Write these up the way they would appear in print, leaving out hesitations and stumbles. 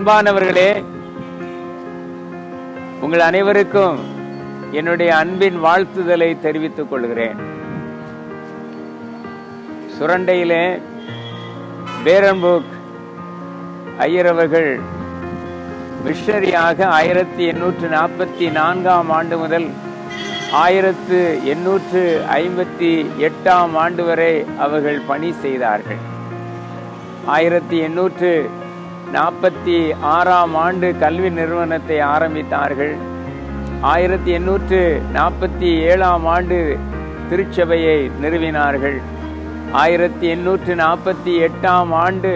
அன்பானவர்களே, உங்கள் அனைவருக்கும் என்னுடைய அன்பின் வாழ்த்துதலை தெரிவித்துக் கொள்கிறேன். சுரண்டையிலே பேரன்புக் ஐயர் அவர்கள் மிஷனரியாக 1844 ஆண்டு முதல் 1858 ஆண்டு வரை அவர்கள் பணி செய்தார்கள். 1846 ஆண்டு கல்வி நிறுவனத்தை ஆரம்பித்தார்கள். 1847 ஆண்டு திருச்சபையை நிறுவினார்கள். 1848 ஆண்டு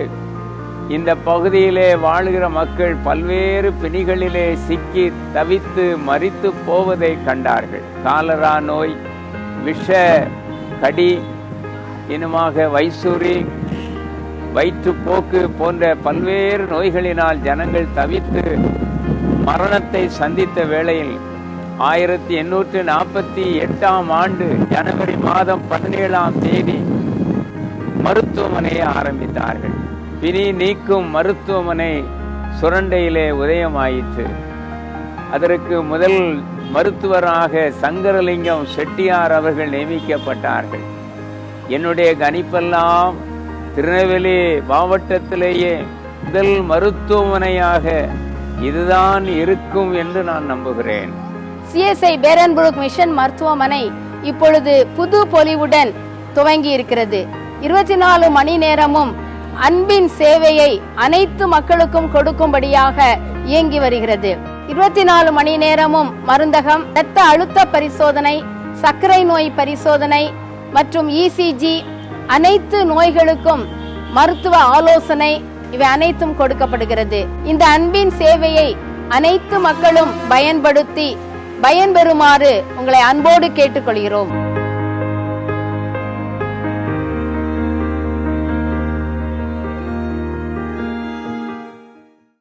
இந்த பகுதியிலே வாழ்கிற மக்கள் பல்வேறு பிணிகளிலே சிக்கி தவித்து மரித்து போவதை கண்டார்கள். காலரா நோய், விஷ கடி, இனமாக வைசூரி, வயிற்றுப்போக்கு போன்ற பல்வேறு நோய்களினால் ஜனங்கள் தவித்து மரணத்தை சந்தித்த வேளையில் 1848 ஆண்டு ஜனவரி மாதம் 17 மருத்துவமனையை ஆரம்பித்தார்கள். பிணி நீக்கும் மருத்துவமனை சுரண்டையிலே உதயமாயிற்று. அதற்கு முதல் மருத்துவராக சங்கரலிங்கம் செட்டியார் அவர்கள் நியமிக்கப்பட்டார்கள். என்னுடைய கணிப்பெல்லாம் திருநெல்வேலி மாவட்டத்திலேயே முதல் மருத்துவமனையாக இதுதான் இருக்கும் என்று நான் நம்புகிறேன். CSI பேரன்புக் மிஷன் மருத்துவமனை இப்பொழுது புது பொலிவுடன் துவங்கி இருக்கிறது. 24 மணி நேரமும் அன்பின் சேவையை அனைத்து மக்களுக்கும் கொடுக்கும்படியாக இயங்கி வருகிறது. 24 மணி நேரமும் மருந்தகம், இரத்த அழுத்த பரிசோதனை, சர்க்கரை நோய் பரிசோதனை மற்றும் ECG, அனைத்து நோய்களுக்கும் மருத்துவ ஆலோசனை, இவை அனைத்தும் கொடுக்கப்படுகிறது. இந்த அன்பின் சேவையை அனைத்து மக்களும் பயன்படுத்தி பயன்பெறுமாறு உங்களை அன்போடு கேட்டுக்கொள்கிறோம்.